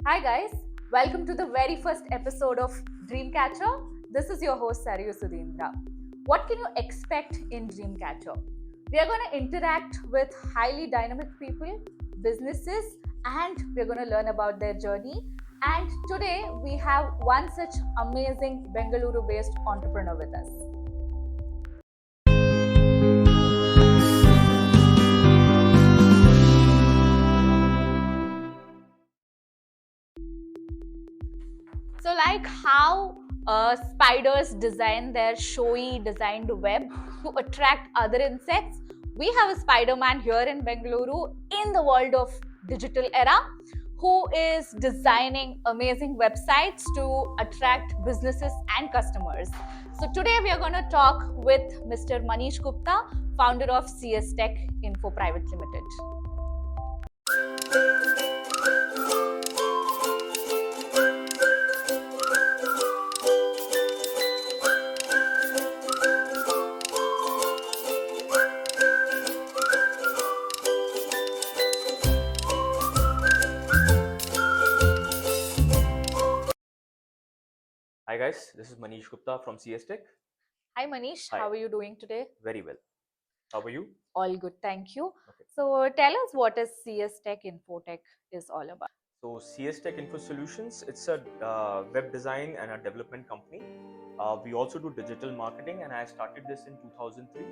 Hi guys, welcome to the very first episode of Dreamcatcher. This is your host Saryu Sudhindra. What can you expect in Dreamcatcher? We are going to interact with highly dynamic people, businesses, and we're going to learn about their journey. And today we have one such amazing Bengaluru based entrepreneur with us. So, like how spiders design their showy designed web to attract other insects, we have a Spider-Man here in Bengaluru in the world of digital era who is designing amazing websites to attract businesses and customers. So today we are going to talk with Mr. Manish Gupta, founder of CS Tech Info Private Limited. Hi guys, this is Manish Gupta from CS Tech. Hi Manish, Hi. how are you doing today? Very well. How are you? All good, thank you. Okay. So tell us what is CS Tech Infotech is all about. So CS Tech Info Solutions, it's a web design and a development company. We also do digital marketing, and I started this in 2003.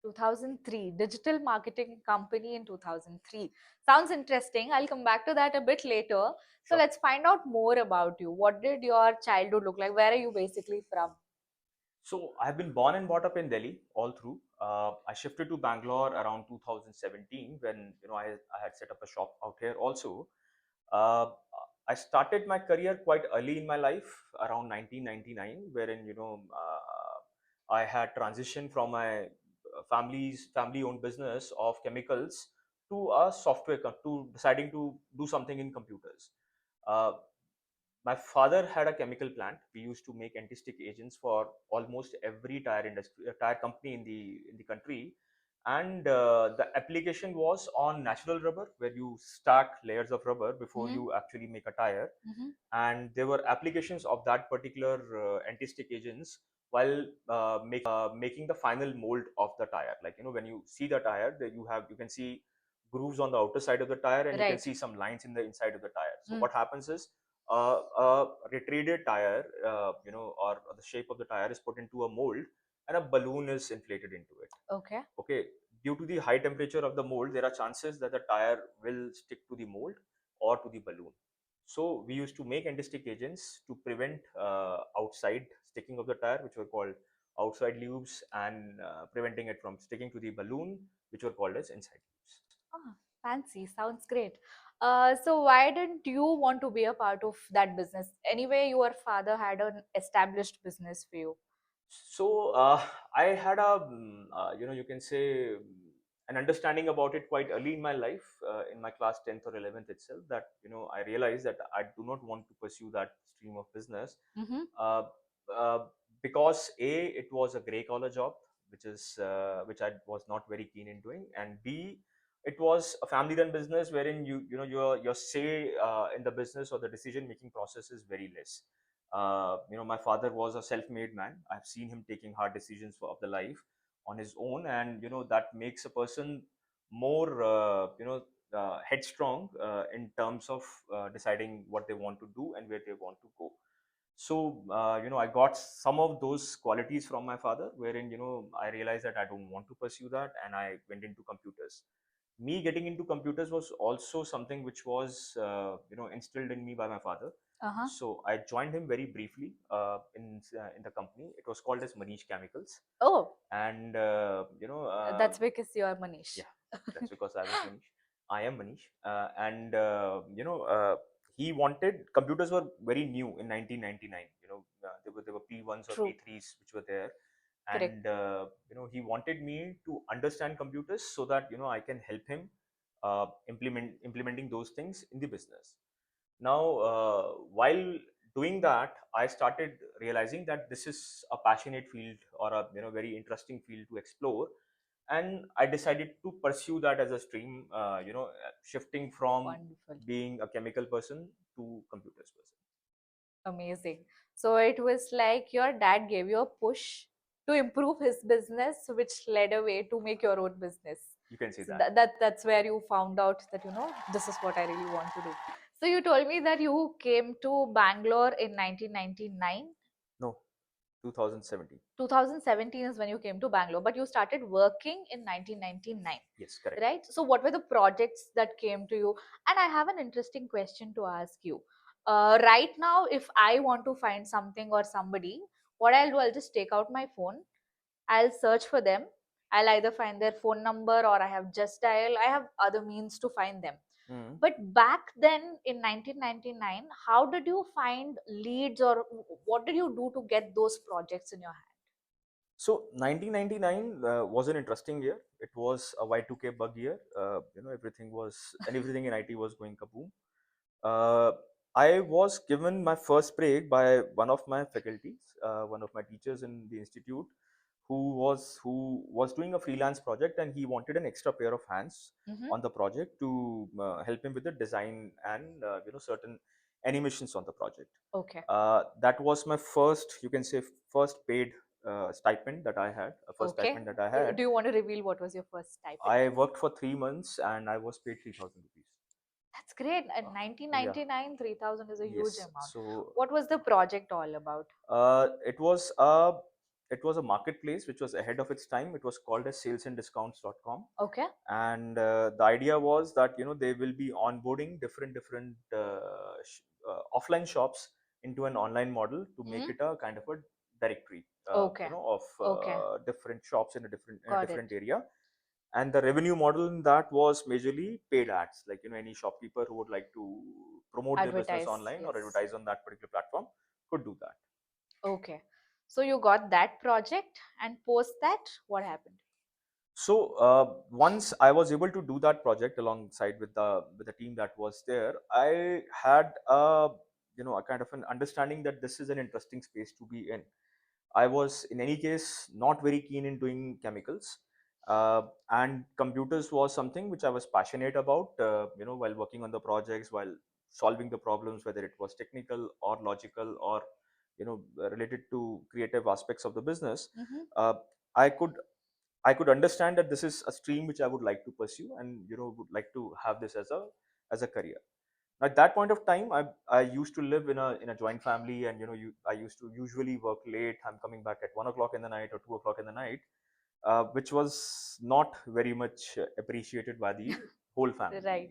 2003, digital marketing company in 2003. Sounds interesting. I'll come back to that a bit later. So Sure. let's find out more about you. What did your childhood look like? Where are you basically from? So I've been born and brought up in Delhi all through. I shifted to Bangalore around 2017 when I had set up a shop out here also. Uh, I started my career quite early in my life, around 1999, wherein I had transitioned from my family's family-owned business of chemicals to a software to deciding to do something in computers. Uh, my father had a chemical plant. We used to make anti-stick agents for almost every tire industry, tire company in the country, and the application was on natural rubber, where you stack layers of rubber before you actually make a tire. Mm-hmm. And there were applications of that particular anti-stick agents while making the final mold of the tire. Like when you see the tire, that you can see grooves on the outer side of the tire, and you can Right. see some lines in the inside of the tire. So Mm. what happens is a retreated tire, or the shape of the tire is put into a mold, and a balloon is inflated into it. Okay. Okay, due to the high temperature of the mold, there are chances that the tire will stick to the mold or to the balloon. So we used to make anti-stick agents to prevent outside sticking of the tire, which were called outside lubes, and preventing it from sticking to the balloon, which were called as inside lubes. Ah, fancy. Sounds great. So why didn't you want to be a part of that business? Anyway, your father had an established business for you. So I had a, you can say, an understanding about it quite early in my life, in my class 10th or 11th itself, that I realized that I do not want to pursue that stream of business, Mm-hmm. uh, uh, because a, it was a gray collar job, which I was not very keen in doing, and b, it was a family run business wherein your say in the business or the decision making process is very less. My father was a self-made man. I've seen him taking hard decisions of the life on his own, and that makes a person more headstrong in terms of deciding what they want to do and where they want to go. So I got some of those qualities from my father, wherein I realized that I don't want to pursue that, and I went into computers. Me getting into computers was also something which was instilled in me by my father. Uh-huh. So I joined him very briefly in the company. It was called as Manish Chemicals, Oh, and that's because you're Manish. yeah, that's because I was Manish. I am Manish, and he wanted, computers were very new in 1999. There were P1s or True. P3s which were there, Correct. and he wanted me to understand computers so that I can help him implementing those things in the business. Now, while doing that, I started realizing that this is a passionate field, or a very interesting field to explore, and I decided to pursue that as a stream, shifting from Wonderful. being a chemical person to computers person. Amazing. So it was like your dad gave you a push to improve his business, which led a way to make your own business. You can say So that. that's where you found out that, this is what I really want to do. So you told me that you came to Bangalore in 1999. No, 2017. 2017 is when you came to Bangalore, but you started working in 1999, Yes, correct. right? So what were the projects that came to you? And I have an interesting question to ask you. Right now, if I want to find something or somebody, what I'll do, I'll just take out my phone, I'll search for them. I'll either find their phone number or I have just dial. I have other means to find them. Mm. But back then in 1999, how did you find leads, or what did you do to get those projects in your hand? So 1999 was an interesting year. It was a Y2K bug year. Everything in IT was going kaboom. Uh, I was given my first break by one of my faculties, one of my teachers in the institute, who was doing a freelance project, and he wanted an extra pair of hands Mm-hmm. on the project to help him with the design and certain animations on the project. Okay. That was my first, you can say, first paid stipend that I had. First Okay. stipend that I had. Do you want to reveal what was your first stipend? I worked for 3 months and I was paid 3,000 rupees. That's great. Uh, And yeah. 1999, 3,000 is a huge Yes. amount. So What was the project all about? uh, it was a it was a marketplace which was ahead of its time. It was called as salesanddiscounts.com, Okay. and the idea was that they will be onboarding different offline shops into an online model to make Mm-hmm. it a kind of a directory, Okay. of Okay. different shops in a Got it. different area. And the revenue model in that was majorly paid ads, like any shopkeeper who would like to promote their business Advertise. online or Yes. advertise on that particular platform could do that. Okay. So you got that project, and post that, what happened? So once I was able to do that project alongside with the team that was there, I had a kind of an understanding that this is an interesting space to be in. I was, in any case, not very keen in doing chemicals, and computers was something which I was passionate about. While working on the projects, while solving the problems, whether it was technical or logical or related to creative aspects of the business, Mm-hmm. uh, I could I could understand that this is a stream which I would like to pursue, and would like to have this as a career. At that point of time, I used to live in a joint family, and I used to usually work late. I'm coming back at 1 o'clock in the night or 2 o'clock in the night, which was not very much appreciated by the whole family. Right.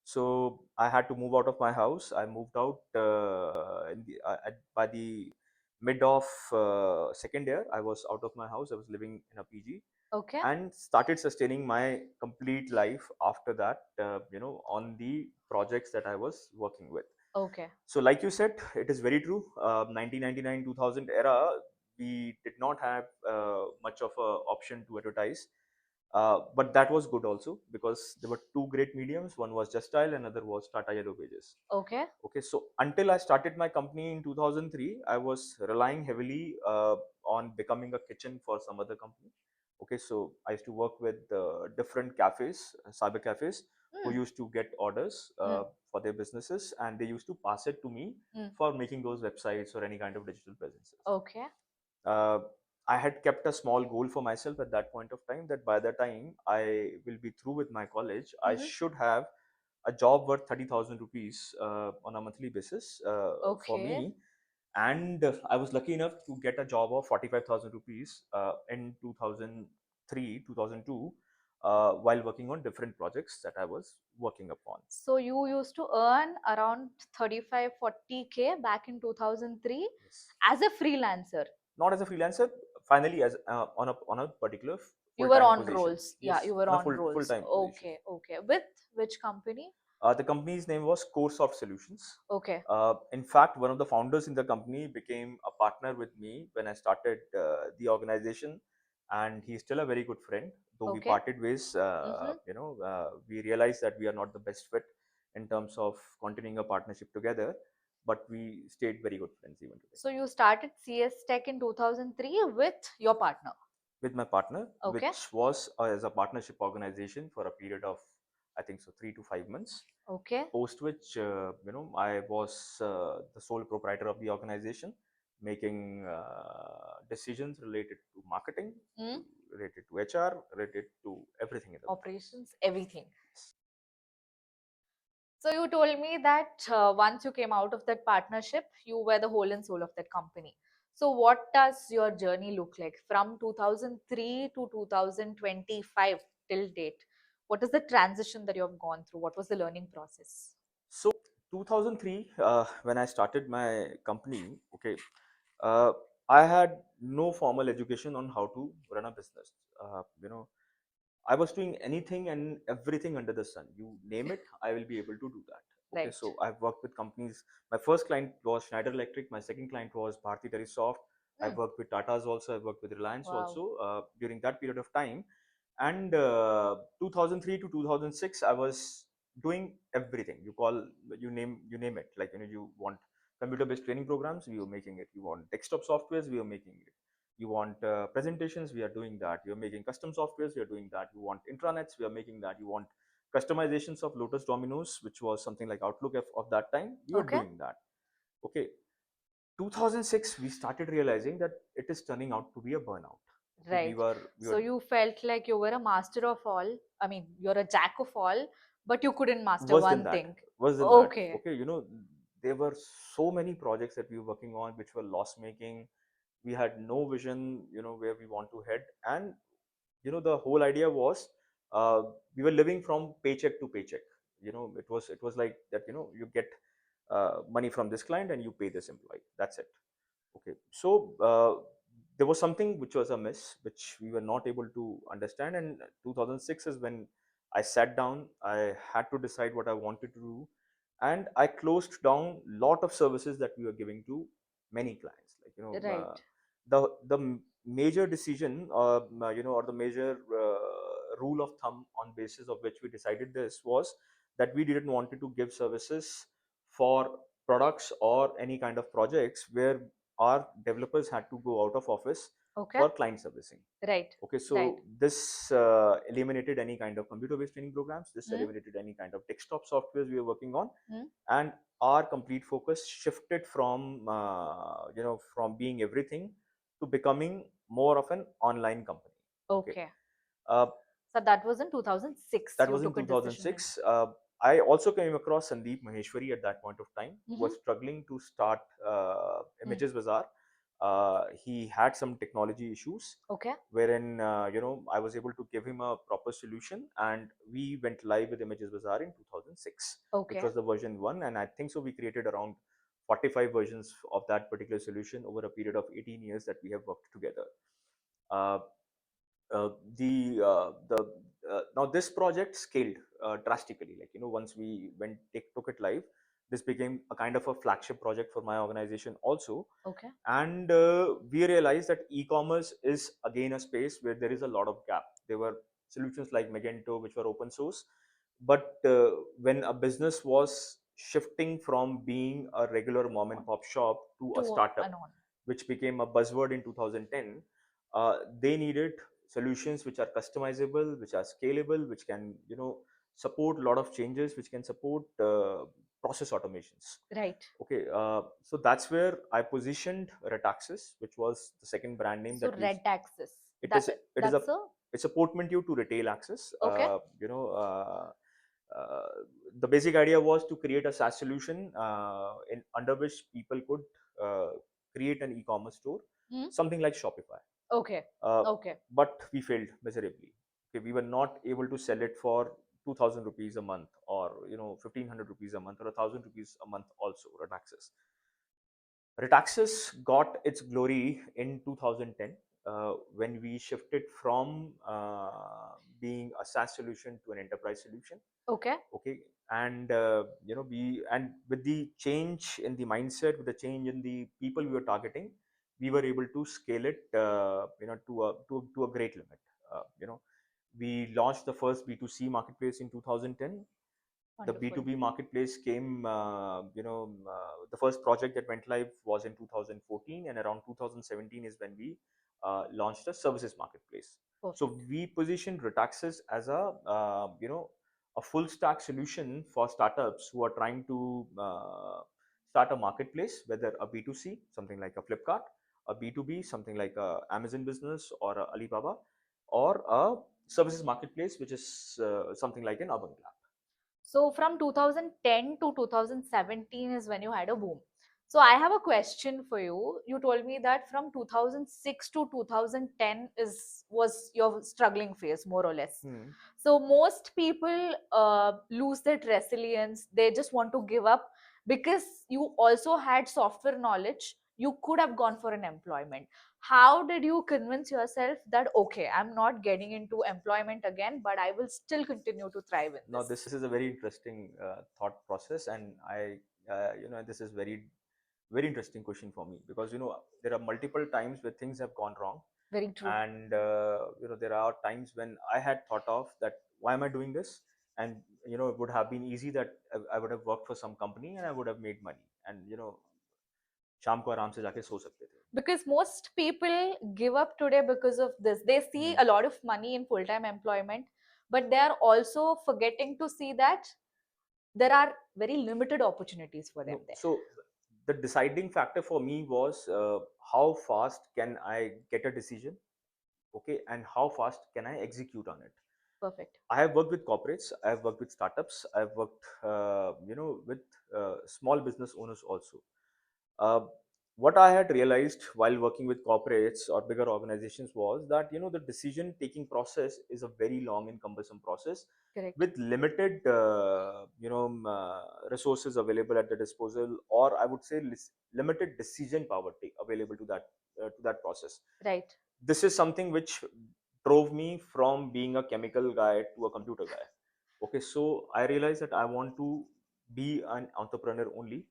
So I had to move out of my house. I moved out by the mid of second year. I was out of my house. I was living in a PG Okay. and started sustaining my complete life after that, on the projects that I was working with. Okay. So like you said, it is very true. 1999 2000 era, we did not have much of a option to advertise, but that was good also, because there were two great mediums. One was Just Dial, another was Tata Yellow Pages. Okay. Okay, so until I started my company in 2003, I was relying heavily on becoming a kitchen for some other company. Okay, so I used to work with different cafes, cyber cafes, who Mm. used to get orders Mm. for their businesses, and they used to pass it to me Mm. for making those websites or any kind of digital presences. Okay. Uh, I had kept a small goal for myself at that point of time, that by the time I will be through with my college, I Mm-hmm. should have a job worth 30,000 rupees on a monthly basis for Okay. me. And I was lucky enough to get a job of 45,000 rupees in 2003, 2002, while working on different projects that I was working upon. So you used to earn around 35, 40K back in 2003 Yes. as a freelancer. Not as a freelancer, finally as on a particular You were full-time on position. rolls. Yeah, Yes, you were on a on rolls. full-time position. Okay, okay. With which company? The company's name was CoreSoft Solutions. Okay, In fact, one of the founders in the company became a partner with me when I started the organization, and he's still a very good friend. Though we okay. parted ways, Mm-hmm. we realized that we are not the best fit in terms of continuing a partnership together, but we stayed very good friends even today. So you started CS Tech in 2003 with your partner. with my partner, Okay. which was as a partnership organization for a period of, I think so, 3 to 5 months. Okay. Post which, I was the sole proprietor of the organization, making decisions related to marketing, Hmm. related to HR, related to everything in the Operations, everything. So you told me that once you came out of that partnership, you were the whole and soul of that company. So what does your journey look like from 2003 to 2025 till date? What is the transition that you have gone through? What was the learning process? So 2003, when I started my company, okay, uh, I had no formal education on how to run a business. Uh, you know, I was doing anything and everything under the sun. You name it, I will be able to do that. Okay, Right. so I've worked with companies. My first client was Schneider Electric. My second client was Bharti Soft. Hmm. I've worked with Tata's also. I've worked with Reliance Wow. also during that period of time. And 2003 to 2006, I was doing everything. You name it. Like, you want computer-based training programs, we were making it. You want desktop softwares, we were making it. You want presentations, we are doing that. You're making custom softwares, we are doing that. You want intranets, we are making that. You want customizations of Lotus Dominoes, which was something like Outlook of that time, we were Okay. doing that. Okay, 2006, we started realizing that it is turning out to be a burnout. Okay, we Right. were we So were you felt like you were a master of all. I mean, you're a jack of all, but you couldn't master worse than one that. thing. Worse than that. Okay. Okay, there were so many projects that we were working on which were loss making. We had no vision, where we want to head. And the whole idea was, uh, we were living from paycheck to paycheck. It was like that. You get money from this client and you pay this employee, that's it. Okay, so there was something which was amiss, which we were not able to understand. And 2006 is when I sat down. I had to decide what I wanted to do, and I closed down lot of services that we were giving to many clients. Like, Right. the major decision, or the major rule of thumb on basis of which we decided this was that we didn't want to give services for products or any kind of projects where our developers had to go out of office Okay. for client servicing. Right. Okay, Right. so this eliminated any kind of computer-based training programs. This Hmm. eliminated any kind of desktop softwares we were working on, Hmm. and our complete focus shifted from being everything to becoming more of an online company. Okay, Okay. uh, So that was in 2006. that You was in took a decision in. 2006. I also came across Sandeep Maheshwari at that point of time, who Mm-hmm. was struggling to start Hmm. Images Bazaar. He had some technology issues, Okay. wherein I was able to give him a proper solution, and we went live with Images Bazaar in 2006, which Okay. was the version 1. And I think so we created around 45 versions of that particular solution over a period of 18 years that we have worked together. Uh, the Now this project scaled drastically. Like, once we took it live, this became a kind of a flagship project for my organization also. Okay. And we realized that e-commerce is again a space where there is a lot of gap. There were solutions like Magento, which were open source, but when a business was shifting from being a regular mom and On pop shop to a to startup, and on. which became a buzzword in 2010, they needed solutions which are customizable, which are scalable, which can support a lot of changes, which can support process automations. Right. Okay, so that's where I positioned Retaxis, which was the second brand name So that we. red taxes. It That is it is a that's a it's a portmanteau to retail access. okay. Uh, the basic idea was to create a SaaS solution in under which people could uh, create an e-commerce store, Hmm. something like Shopify. Okay. Uh, Okay. but we failed miserably. Okay, we were not able to sell it for 2,000 rupees a month, or 1,500 rupees a month, or 1,000 rupees a month also. Retaxis got its glory in 2010, when we shifted from being a SaaS solution to an enterprise solution. Okay. Okay, and we and with the change in the mindset, with the change in the people we were targeting, we were able to scale it, to a great limit. We launched the first B2C marketplace in 2010. The Wonderful. B2B marketplace came, the first project that went live was in 2014, and around 2017 is when we launched a services marketplace. So Perfect. we positioned Retaxis as a full stack solution for startups who are trying to start a marketplace, whether a B2C, something like a Flipkart, a B2B, something like a Amazon business or a Alibaba, or a services marketplace, which is something like an Urban Lab. So from 2010 to 2017 is when you had a boom. So I have a question for you. You told me that from 2006 to 2010 is was your struggling phase, more or less. Hmm. So most people lose that resilience. They just want to give up because you also had software knowledge. You could have gone for an employment. How did you convince yourself that okay, I'm not getting into employment again, but I will still continue to thrive in Now, this? this is a very interesting thought process, and this is very interesting question for me, because there are multiple times where things have gone wrong, Very true. and there are times when I had thought of that, why am I doing this? And it would have been easy that I would have worked for some company and I would have made money, and शाम को आराम से जाके सो सकते थे. Because most people give up today because of this. They see Hmm. a lot of money in full time employment, but they are also forgetting to see that there are very limited opportunities for them No, there. so the deciding factor for me was how fast can I get a decision, okay, and how fast can I execute on it. Perfect. I have worked with corporates, I have worked with startups, I've worked with small business owners also. uh, what I had realized while working with corporates or bigger organizations was that the decision taking process is a very long and cumbersome process Correct. with limited resources available at the disposal, or I would say limited decision power available to that process. Right. This is something which drove me from being a chemical guy to a computer guy. Okay, so I realized that I want to be an entrepreneur only.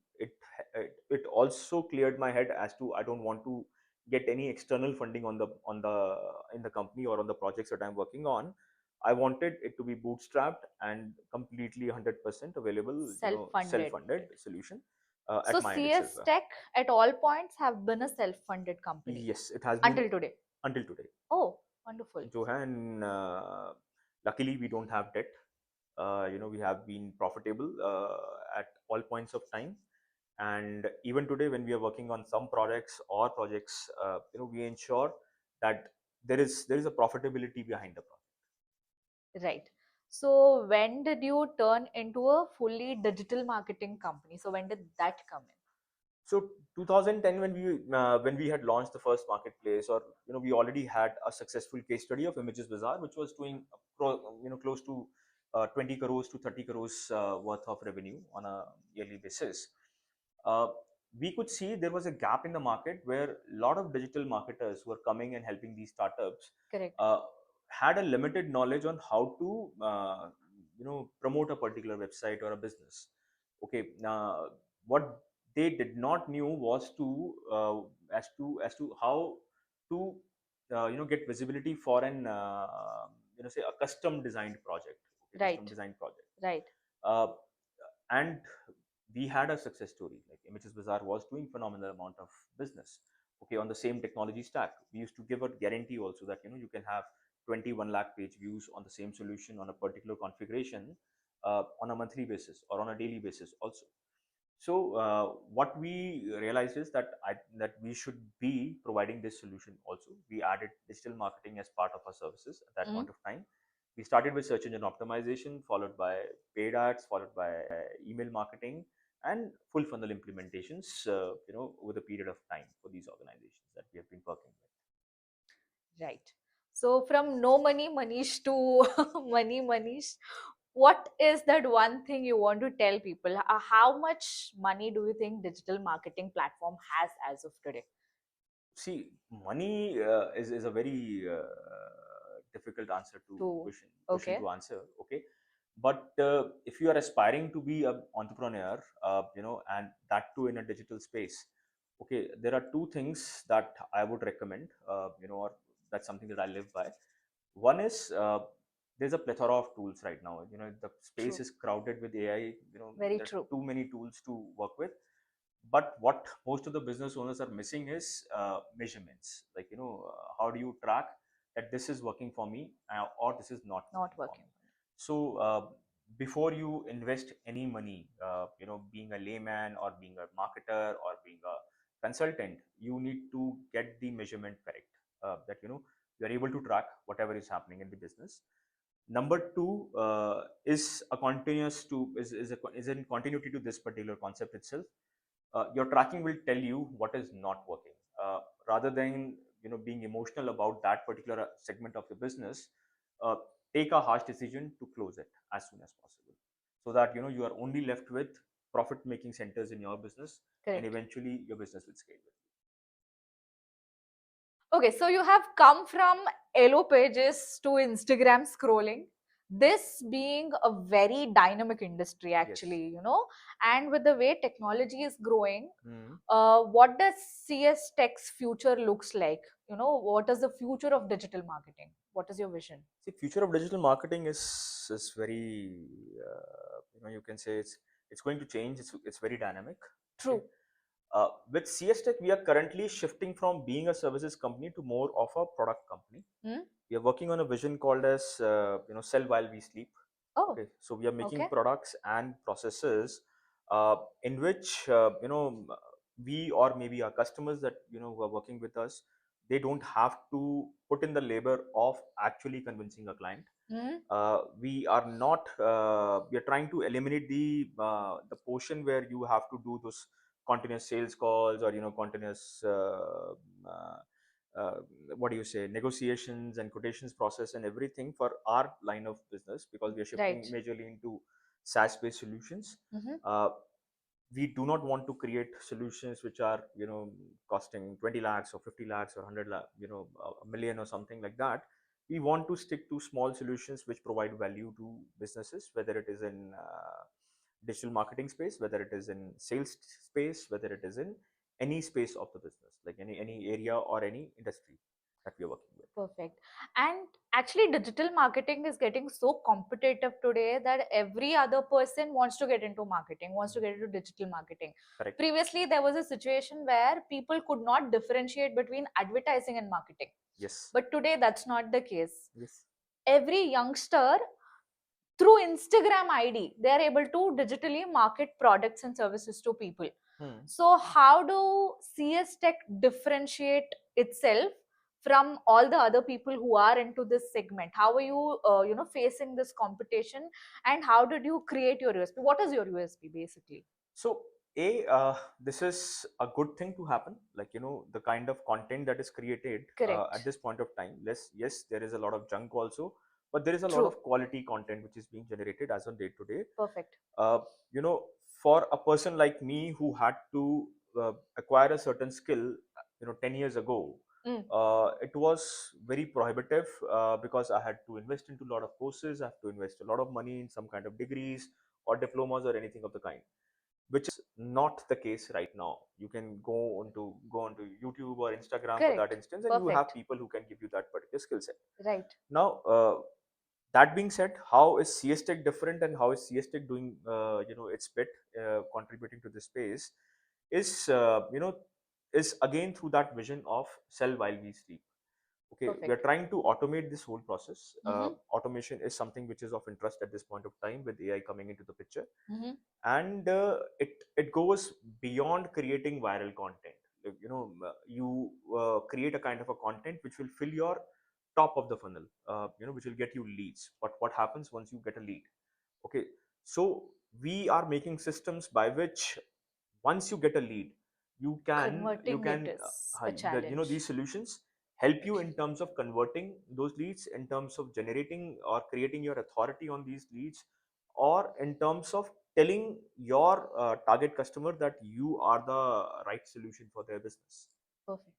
It also cleared my head as to I don't want to get any external funding on the in the company or on the projects that I'm working on. I wanted it to be bootstrapped and completely 100% available, Self funded. self-funded solution So at my end itself. CS Tech at all points have been a self funded company Yes, it has been until today. until today. Oh, wonderful. जो है, and luckily we don't have debt. We have been profitable at all points of time, and even today when we are working on some projects, we ensure that there is a profitability behind the project. Right. So when did you turn into a fully digital marketing company? So when did that come in? So 2010, when we had launched the first marketplace, or we already had a successful case study of Images Bazaar, which was doing close to 20 crores to 30 crores worth of revenue on a yearly basis. uh, we could see there was a gap in the market where a lot of digital marketers who were coming and helping these startups Correct. uh, had a limited knowledge on how to promote a particular website or a business. Okay, what they did not knew was to as to how to get visibility for an say a custom designed project. Okay, custom Right. designed project. Right. uh, and we had a success story. Like Images Bazaar was doing phenomenal amount of business, okay, on the same technology stack. We used to give a guarantee also that you can have 21 lakh page views on the same solution on a particular configuration on a monthly basis or on a daily basis also. So what we realized is that we should be providing this solution also. We added digital marketing as part of our services at that Mm. point of time. We started with search engine optimization, followed by paid ads, followed by email marketing, and full funnel implementations. Over the period of time for these organizations that we have been working with. Right. So from no money Manish to money Manish, what is that one thing you want to tell people? How much money do you think digital marketing platform has as of today? See, money is a very difficult answer to To question okay. to answer. Okay, but if you are aspiring to be an entrepreneur, and that too in a digital space, okay, there are two things that I would recommend, or that's something that I live by. One is there's a plethora of tools right now. The space True. is crowded with AI. Very There are true. too many tools to work with. But what most of the business owners are missing is measurements. Like, how do you track that this is working for me, or this is not Not working for working. me? So before you invest any money, being a layman or being a marketer or being a consultant, you need to get the measurement correct. That you are able to track whatever is happening in the business. Number two is a continuous to is in continuity to this particular concept itself. Your tracking will tell you what is not working, rather than being emotional about that particular segment of the business. uh, Take a harsh decision to close it as soon as possible, so that you are only left with profit making centers in your business, and Correct. eventually your business will scale with Okay, so you have come from Elo pages to Instagram scrolling. This being a very dynamic industry, you. Yes. actually, and with the way technology is growing, Hmm. what does CS Tech's future looks like? What is the future of digital marketing? What is your vision? See, future of digital marketing is very, you can say it's going to change. It's very dynamic. Okay. True. With CS Tech, we are currently shifting from being a services company to more of a product company. Hmm? We are working on a vision called as sell while we sleep. Oh, Okay, so we are making okay. products and processes in which we, or maybe our customers that who are working with us, they don't have to put in the labor of actually convincing a client. Hmm? We are not we are trying to eliminate the portion where you have to do those continuous sales calls, or continuous uh, uh, what do you say, negotiations and quotations process and everything for our line of business, because we are Right. shifting majorly into SaaS based solutions. Mm-hmm. uh, we do not want to create solutions which are costing 20 lakhs or 50 lakhs or 100 lakh, a million or something like that. We want to stick to small solutions which provide value to businesses, whether it is in digital marketing space, whether it is in sales space, whether it is in any space of the business, like any area or any industry that we are working with. Perfect. And actually, digital marketing is getting so competitive today that every other person wants to get into marketing, wants to get into digital marketing. Correct. Previously, there was a situation where people could not differentiate between advertising and marketing. Yes. But today, that's not the case. Yes. Every youngster, through Instagram ID, they are able to digitally market products and services to people. Hmm. So, how do CS Tech differentiate itself from all the other people who are into this segment? How are you, facing this competition, and how did you create your USP? What is your USP basically? So, this is a good thing to happen. Like, the kind of content that is created at Correct. this point of time. Yes, there is a lot of junk also, but there is a lot True. of quality content which is being generated as on day to day. Perfect. Uh, you know, for a person like me who had to acquire a certain skill, 10 years ago, Mm, it was very prohibitive, because I had to invest into a lot of courses. I have to invest a lot of money in some kind of degrees or diplomas or anything of the kind, which is not the case right now. You can go onto YouTube or Instagram for that correct. instance, and you have Perfect. people who can give you that particular skill set. Right. Now, that being said, how is CS Tech different, and how is CS Tech doing its bit, contributing to this space, is is again through that vision of sell while we sleep. Okay, we are Perfect. trying to automate this whole process. Mm-hmm. Automation is something which is of interest at this point of time with AI coming into the picture, Mm-hmm. and it goes beyond creating viral content. You create a kind of a content which will fill your top of the funnel, which will get you leads. But what happens once you get a lead? Okay, so we are making systems by which once you get a lead, you Converting it can is a challenge. these solutions help you in terms of converting those leads, in terms of generating or creating your authority on these leads, or in terms of telling your target customer that you are the right solution for their business. Perfect.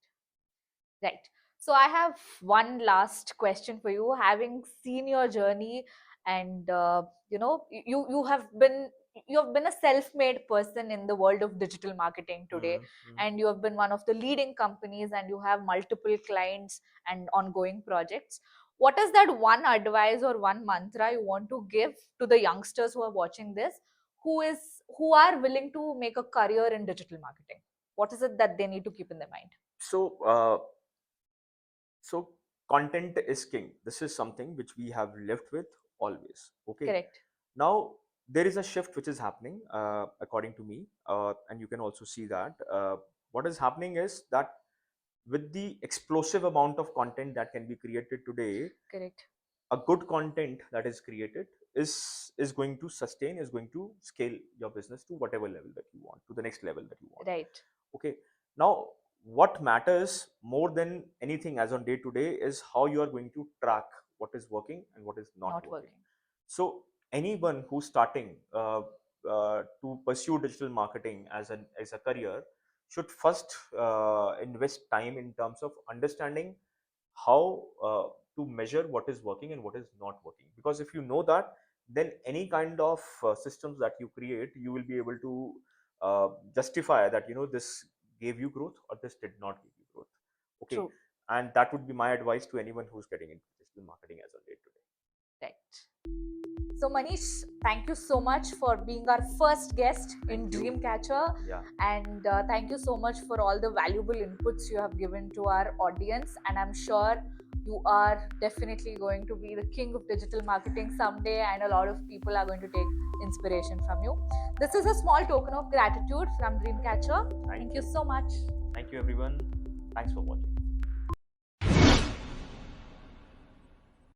Right. So I have one last question for you. Having seen your journey, and you have been a self-made person in the world of digital marketing today, Mm-hmm. and you have been one of the leading companies, and you have multiple clients and ongoing projects. what is that one advice or one mantra you want to give to the youngsters who are watching this, who are willing to make a career in digital marketing? What is it that they need to keep in their mind? So, so content is king. This is something which we have lived with always. Okay. Correct. Now there is a shift which is happening, according to me, and you can also see that what is happening is that with the explosive amount of content that can be created today, Correct. a good content that is created is going to sustain, is going to scale your business to whatever level that you want, to the next level that you want. Right. Okay. Now what matters more than anything as on day to day is how you are going to track what is working and what is not Not working. working. So anyone who's starting to pursue digital marketing as a career should first invest time in terms of understanding how to measure what is working and what is not working. Because if you know that, then any kind of systems that you create, you will be able to justify that, this gave you growth or this did not give you growth. Okay. True. And that would be my advice to anyone who's getting into digital marketing as on day to day. Right. So, Manish, thank you so much for being our first guest in Thank you. Dreamcatcher. Yeah. And thank you so much for all the valuable inputs you have given to our audience. And I'm sure you are definitely going to be the king of digital marketing someday, and a lot of people are going to take inspiration from you. This is a small token of gratitude from Dreamcatcher. Thank you so much. Thank you, everyone. Thanks for watching.